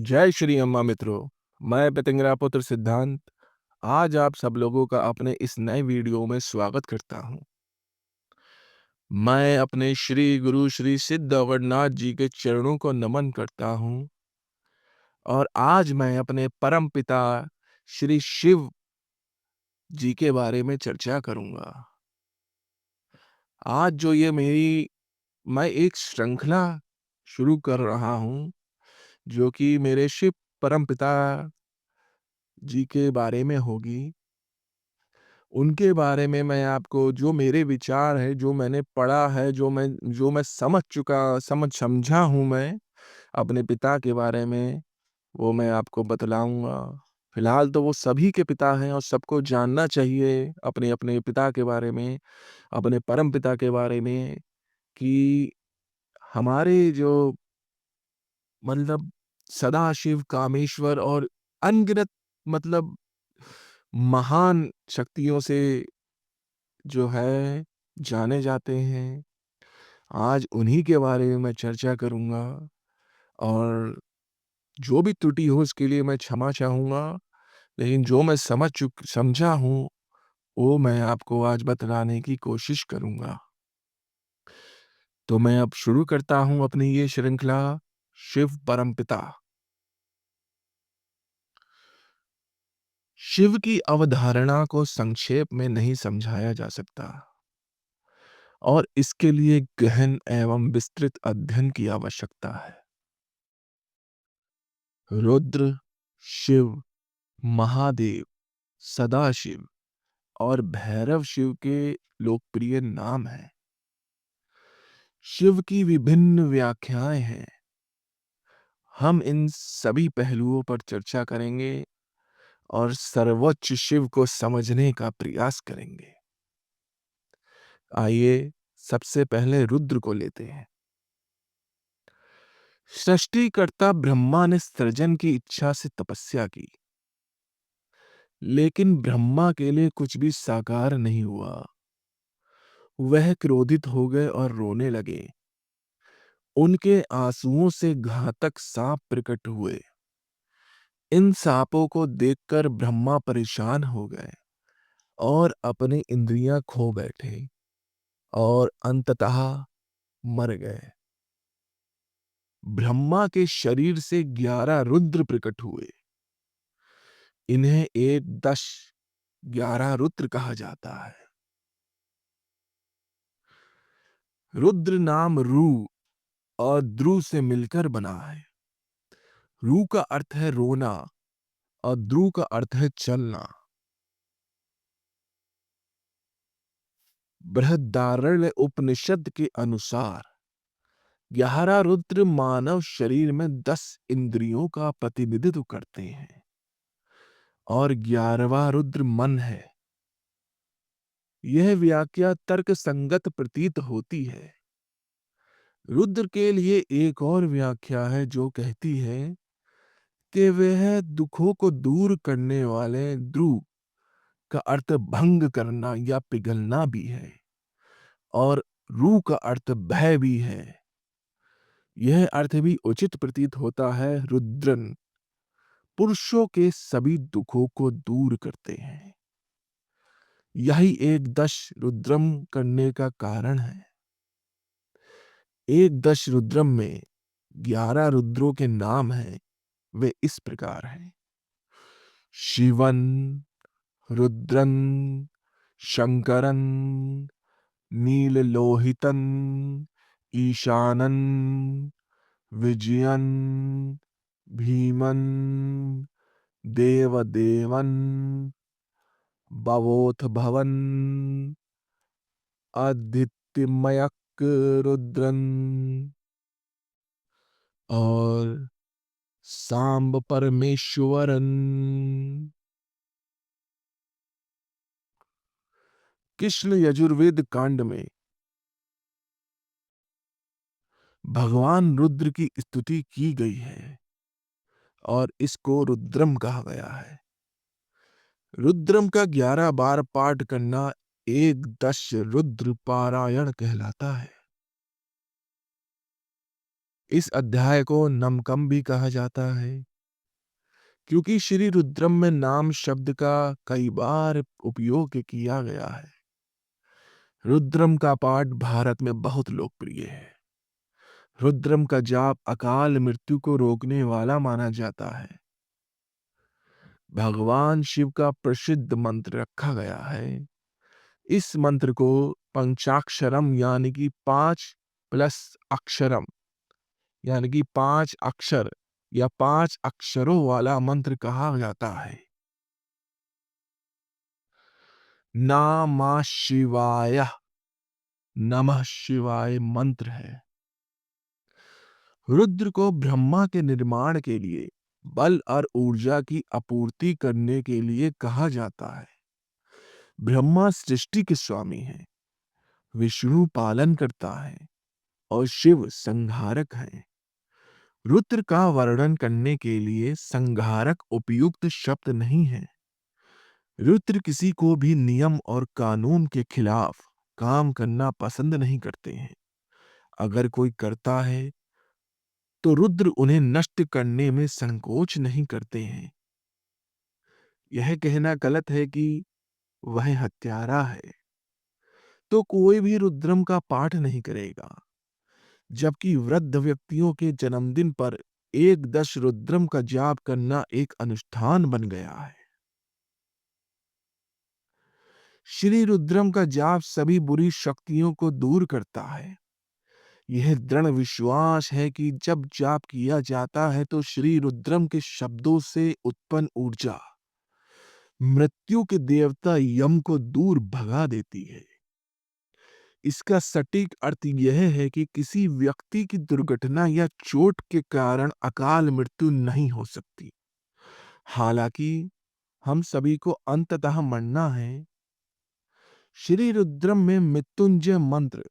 जय श्री अम्मा मित्रों। मैं पितिंगरा पुत्र सिद्धांत आज आप सब लोगों का अपने इस नए वीडियो में स्वागत करता हूं। मैं अपने श्री गुरु श्री सिद्ध अवधनाथ जी के चरणों को नमन करता हूं और आज मैं अपने परम पिता श्री शिव जी के बारे में चर्चा करूंगा। आज जो मैं एक श्रृंखला शुरू कर रहा हूं जो कि मेरे शिव परम पिता जी के बारे में होगी। उनके बारे में मैं आपको जो मेरे विचार है, जो मैंने पढ़ा है, जो मैं समझा हूँ मैं अपने पिता के बारे में, वो मैं आपको बतलाऊँगा। फिलहाल तो वो सभी के पिता हैं और सबको जानना चाहिए अपने-अपने पिता के बारे में, अपने परम पिता के बारे में कि हमारे जो मतलब सदाशिव, कामेश्वर और अनगिनत मतलब महान शक्तियों से जो है जाने जाते हैं। आज उन्हीं के बारे में मैं चर्चा करूँगा और जो भी त्रुटि हो उसके लिए मैं क्षमा चाहूँगा। लेकिन जो मैं समझा हूँ, वो मैं आपको आज बतलाने की कोशिश करूँगा। तो मैं अब शुरू करता हूँ अपनी ये श्रृंखला शिव परमपिता। शिव की अवधारणा को संक्षेप में नहीं समझाया जा सकता और इसके लिए गहन एवं विस्तृत अध्ययन की आवश्यकता है। रुद्र, शिव, महादेव, सदाशिव और भैरव शिव के लोकप्रिय नाम हैं। शिव की विभिन्न व्याख्याएं हैं। हम इन सभी पहलुओं पर चर्चा करेंगे और सर्वोच्च शिव को समझने का प्रयास करेंगे। आइए सबसे पहले रुद्र को लेते हैं। सृष्टिकर्ता ब्रह्मा ने सृजन की इच्छा से तपस्या की, लेकिन ब्रह्मा के लिए कुछ भी साकार नहीं हुआ। वह क्रोधित हो गए और रोने लगे। उनके आंसुओं से घातक सांप प्रकट हुए। इन सांपों को देखकर ब्रह्मा परेशान हो गए और अपनी इंद्रियां खो बैठे और अंततः मर गए। ब्रह्मा के शरीर से 11 रुद्र प्रकट हुए। इन्हें एक दश 11 रुद्र कहा जाता है। रुद्र नाम रू और द्रु से मिलकर बना है। रू का अर्थ है रोना और द्रु का अर्थ है चलना। बृहदारण्यक उपनिषद के अनुसार 11 रुद्र मानव शरीर में 10 इंद्रियों का प्रतिनिधित्व करते हैं और 11वां रुद्र मन है। यह व्याख्या तर्क संगत प्रतीत होती है। रुद्र के लिए एक और व्याख्या है जो कहती है कि वह दुखों को दूर करने वाले ध्रुव का अर्थ भंग करना या पिघलना भी है और रू का अर्थ भय भी है। यह अर्थ भी उचित प्रतीत होता है। रुद्रन पुरुषों के सभी दुखों को दूर करते हैं। यही एक दश रुद्रम करने का कारण है। एक दश रुद्रम में 11 रुद्रों के नाम हैं। वे इस प्रकार हैं: शिवन, रुद्रन, शंकरन, नीललोहितन, ईशानन, विजयन, भीमन, देवदेवन, भवोथ भवन, आदित्यमयक रुद्रन और सांब परमेश्वरन। कृष्ण यजुर्वेद कांड में भगवान रुद्र की स्तुति की गई है और इसको रुद्रम कहा गया है। रुद्रम का 11 बार पाठ करना एक दश रुद्र पारायण कहलाता है। इस अध्याय को नमकम भी कहा जाता है। क्योंकि श्री रुद्रम में नाम शब्द का कई बार उपयोग किया गया है। रुद्रम का पाठ भारत में बहुत लोकप्रिय है। रुद्रम का जाप अकाल मृत्यु को रोकने वाला माना जाता है। भगवान शिव का प्रसिद्ध मंत्र रखा गया है। इस मंत्र को पंचाक्षरम यानी कि 5 प्लस अक्षरम यानी कि 5 अक्षर या 5 अक्षरों वाला मंत्र कहा जाता है। नामा शिवाय नमः शिवाय मंत्र है। रुद्र को ब्रह्मा के निर्माण के लिए बल और ऊर्जा की आपूर्ति करने के लिए कहा जाता है। ब्रह्मा सृष्टि के स्वामी हैं, विष्णु पालन करता है और शिव संहारक है। रुद्र का वर्णन करने के लिए संहारक उपयुक्त शब्द नहीं है। रुद्र किसी को भी नियम और कानून के खिलाफ काम करना पसंद नहीं करते हैं। अगर कोई करता है तो रुद्र उन्हें नष्ट करने में संकोच नहीं करते हैं। यह कहना गलत है कि वह हत्यारा है तो कोई भी रुद्रम का पाठ नहीं करेगा, जबकि वृद्ध व्यक्तियों के जन्मदिन पर 1 दश रुद्रम का जाप करना एक अनुष्ठान बन गया है। श्री रुद्रम का जाप सभी बुरी शक्तियों को दूर करता है। यह दृढ़ विश्वास है कि जब जाप किया जाता है तो श्री रुद्रम के शब्दों से उत्पन्न ऊर्जा मृत्यु के देवता यम को दूर भगा देती है। इसका सटीक अर्थ यह है कि किसी व्यक्ति की दुर्घटना या चोट के कारण अकाल मृत्यु नहीं हो सकती। हालांकि हम सभी को अंततः मरना है। श्री रुद्रम में मृत्युंजय मंत्र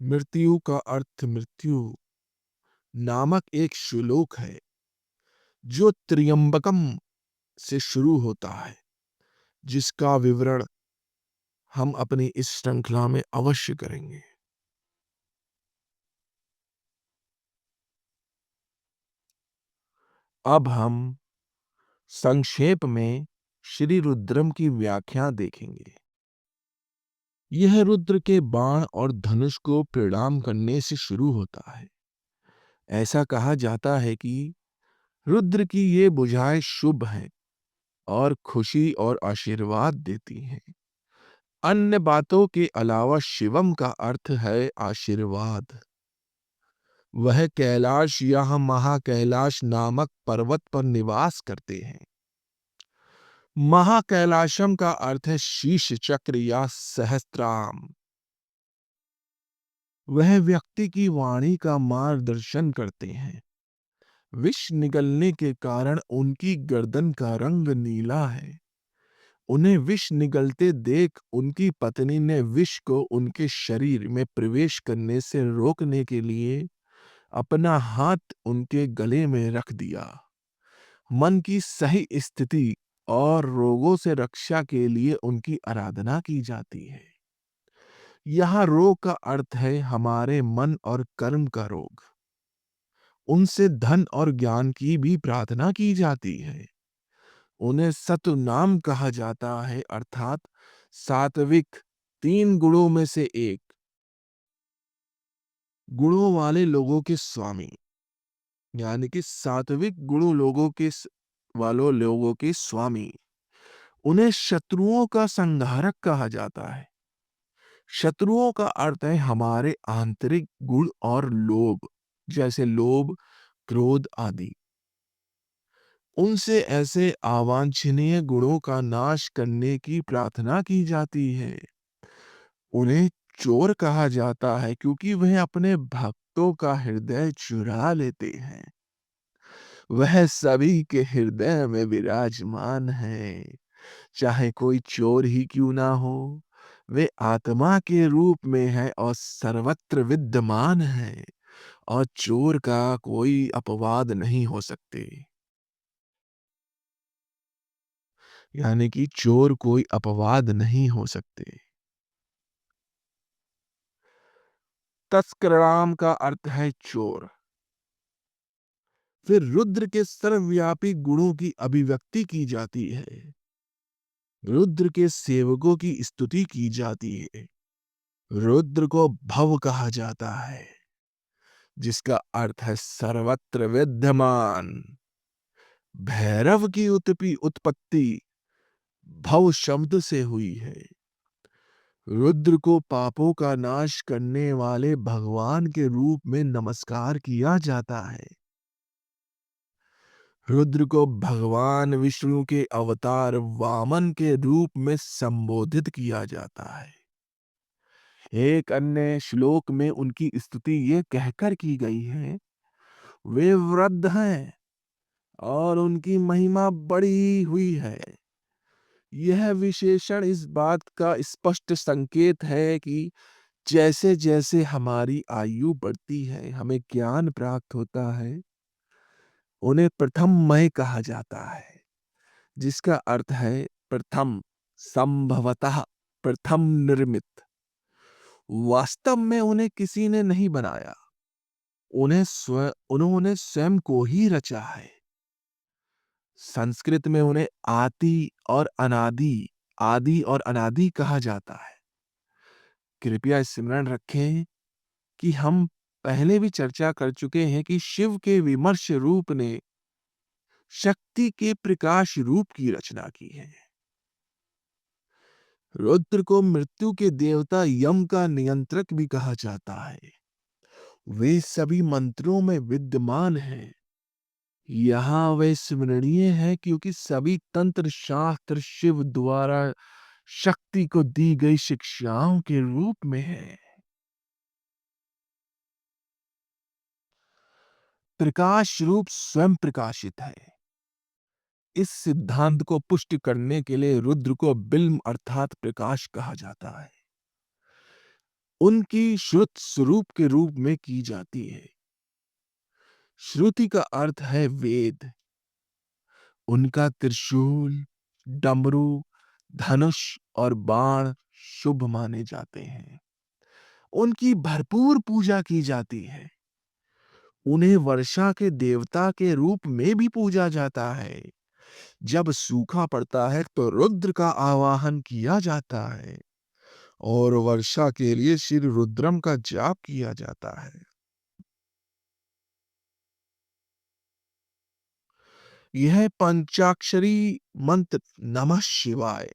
मृत्यु का अर्थ मृत्यु नामक एक श्लोक है जो त्र्यंबकम से शुरू होता है, जिसका विवरण हम अपनी इस श्रृंखला में अवश्य करेंगे। अब हम संक्षेप में श्री रुद्रम की व्याख्या देखेंगे। यह रुद्र के बाण और धनुष को प्रणाम करने से शुरू होता है। ऐसा कहा जाता है कि रुद्र की ये बुझाएं शुभ हैं और खुशी और आशीर्वाद देती हैं। अन्य बातों के अलावा शिवम का अर्थ है आशीर्वाद। वह कैलाश या महाकैलाश नामक पर्वत पर निवास करते हैं। महाकैलाशम का अर्थ है शीश चक्र या सहस्त्राम। वह व्यक्ति की वाणी का मार्गदर्शन करते हैं। विष निगलने के कारण उनकी गर्दन का रंग नीला है। उन्हें विष निगलते देख उनकी पत्नी ने विष को उनके शरीर में प्रवेश करने से रोकने के लिए अपना हाथ उनके गले में रख दिया। मन की सही स्थिति और रोगों से रक्षा के लिए उनकी आराधना की जाती है। यहाँ रोग का अर्थ है हमारे मन और कर्म का रोग। उनसे धन और ज्ञान की भी प्रार्थना की जाती है। उन्हें सतुनाम कहा जाता है, अर्थात सात्विक 3 गुणों में से एक गुणों वाले लोगों के स्वामी, यानी कि सात्विक गुणों वालों लोगों के स्वामी। उन्हें शत्रुओं का संहारक कहा जाता है। शत्रुओं का अर्थ है हमारे आंतरिक गुण और लोभ, जैसे लोभ, क्रोध आदि। उनसे ऐसे अवांछनीय गुणों का नाश करने की प्रार्थना की जाती है। उन्हें चोर कहा जाता है क्योंकि वह अपने भक्तों का हृदय चुरा लेते हैं। वह सभी के हृदय में विराजमान है, चाहे कोई चोर ही क्यों ना हो। वे आत्मा के रूप में है और सर्वत्र विद्यमान है और चोर का कोई अपवाद नहीं हो सकते। यानी कि चोर कोई अपवाद नहीं हो सकते। तस्कराम का अर्थ है चोर। फिर रुद्र के सर्वव्यापी गुणों की अभिव्यक्ति की जाती है। रुद्र के सेवकों की स्तुति की जाती है। रुद्र को भव कहा जाता है, जिसका अर्थ है सर्वत्र विद्यमान। भैरव की उत्पत्ति भव शब्द से हुई है। रुद्र को पापों का नाश करने वाले भगवान के रूप में नमस्कार किया जाता है। रुद्र को भगवान विष्णु के अवतार वामन के रूप में संबोधित किया जाता है। एक अन्य श्लोक में उनकी स्तुति ये कहकर की गई है, वे वृद्ध हैं और उनकी महिमा बढ़ी हुई है। यह विशेषण इस बात का स्पष्ट संकेत है कि जैसे जैसे हमारी आयु बढ़ती है, हमें ज्ञान प्राप्त होता है, उन्हें प्रथममय कहा जाता है, जिसका अर्थ है प्रथम, संभवतः प्रथम निर्मित। वास्तव में उन्हें किसी ने नहीं बनाया, उन्होंने स्वयं को ही रचा है। संस्कृत में उन्हें आदि और अनादि कहा जाता है। कृपया स्मरण रखें कि हम पहले भी चर्चा कर चुके हैं कि शिव के विमर्श रूप ने शक्ति के प्रकाश रूप की रचना की है। रुद्र को मृत्यु के देवता यम का नियंत्रक भी कहा जाता है। वे सभी मंत्रों में विद्यमान हैं। यहाँ वे स्मरणीय है क्योंकि सभी तंत्र शास्त्र शिव द्वारा शक्ति को दी गई शिक्षाओं के रूप में है। प्रकाश रूप स्वयं प्रकाशित है। इस सिद्धांत को पुष्टि करने के लिए रुद्र को बिल्म अर्थात प्रकाश कहा जाता है। उनकी श्रुत स्वरूप के रूप में की जाती है। श्रुति का अर्थ है वेद। उनका त्रिशूल, डमरू, धनुष और बाण शुभ माने जाते हैं। उनकी भरपूर पूजा की जाती है। उन्हें वर्षा के देवता के रूप में भी पूजा जाता है। जब सूखा पड़ता है तो रुद्र का आवाहन किया जाता है और वर्षा के लिए श्री रुद्रम का जाप किया जाता है। यह पंचाक्षरी मंत्र नमः शिवाय,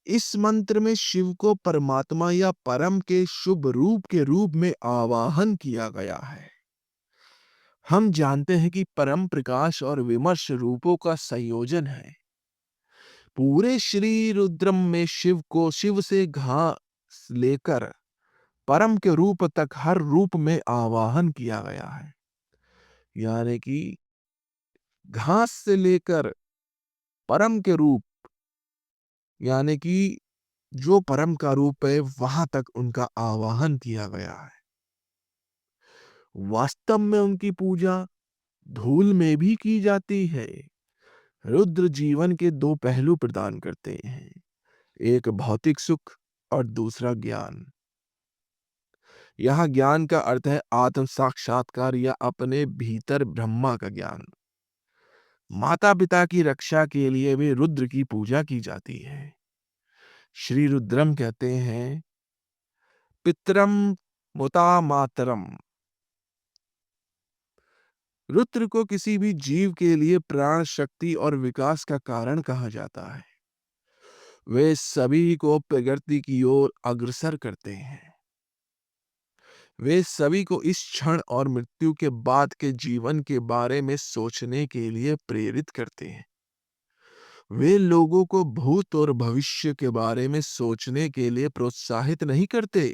इस मंत्र में शिव को परमात्मा या परम के शुभ रूप के रूप में आवाहन किया गया है। हम जानते हैं कि परम प्रकाश और विमर्श रूपों का संयोजन है। पूरे श्री रुद्रम में शिव से घास लेकर परम के रूप तक हर रूप में आवाहन किया गया है। यानी कि घास से लेकर परम के रूप, यानी कि जो परम का रूप है वहां तक उनका आवाहन किया गया है। वास्तव में उनकी पूजा धूल में भी की जाती है। रुद्र जीवन के दो पहलू प्रदान करते हैं, एक भौतिक सुख और दूसरा ज्ञान। यहाँ ज्ञान का अर्थ है आत्म साक्षात्कार या अपने भीतर ब्रह्मा का ज्ञान। माता पिता की रक्षा के लिए भी रुद्र की पूजा की जाती है। श्री रुद्रम कहते हैं, पितरम मुता मातरम। रुद्र को किसी भी जीव के लिए प्राण शक्ति और विकास का कारण कहा जाता है। वे सभी को प्रगति की ओर अग्रसर करते हैं। वे सभी को इस क्षण और मृत्यु के बाद के जीवन के बारे में सोचने के लिए प्रेरित करते हैं। वे लोगों को भूत और भविष्य के बारे में सोचने के लिए प्रोत्साहित नहीं करते।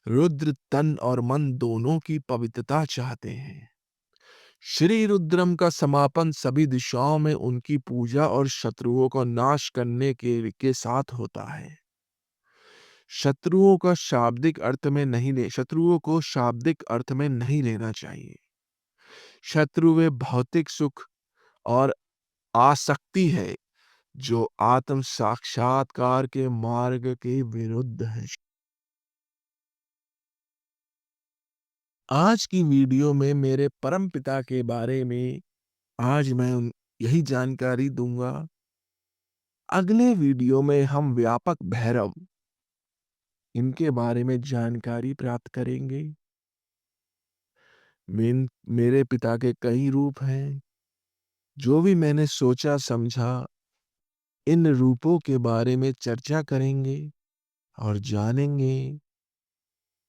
रुद्र तन और मन दोनों की पवित्रता चाहते हैं। श्री रुद्रम का समापन सभी दिशाओं में उनकी पूजा और शत्रुओं को नाश करने के साथ होता है। शत्रुओं को शाब्दिक अर्थ में नहीं लेना चाहिए। शत्रु वे भौतिक सुख और आसक्ति है जो आत्म साक्षात्कार के मार्ग के विरुद्ध है। आज की वीडियो में मेरे परमपिता के बारे में आज मैं यही जानकारी दूंगा। अगले वीडियो में हम व्यापक भैरव इनके बारे में जानकारी प्राप्त करेंगे। मेरे पिता के कई रूप हैं। जो भी मैंने सोचा समझा, इन रूपों के बारे में चर्चा करेंगे और जानेंगे।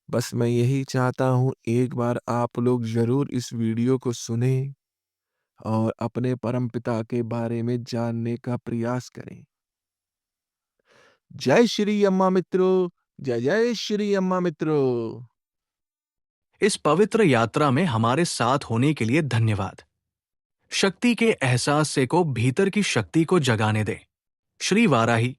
बस मैं यही चाहता हूँ, एक बार आप लोग जरूर इस वीडियो को सुने और अपने परमपिता के बारे में जानने का प्रयास करें। जय श्री अम्मा मित्रों, जय जय श्री अम्मा मित्रों। इस पवित्र यात्रा में हमारे साथ होने के लिए धन्यवाद। शक्ति के एहसास से को भीतर की शक्ति को जगाने दे। श्री वाराही,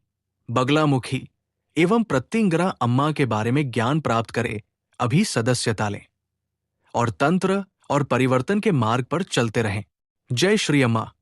बगलामुखी एवं प्रत्यंगरा अम्मा के बारे में ज्ञान प्राप्त करे, अभी सदस्यता लें और तंत्र और परिवर्तन के मार्ग पर चलते रहें। जय श्री अम्मा।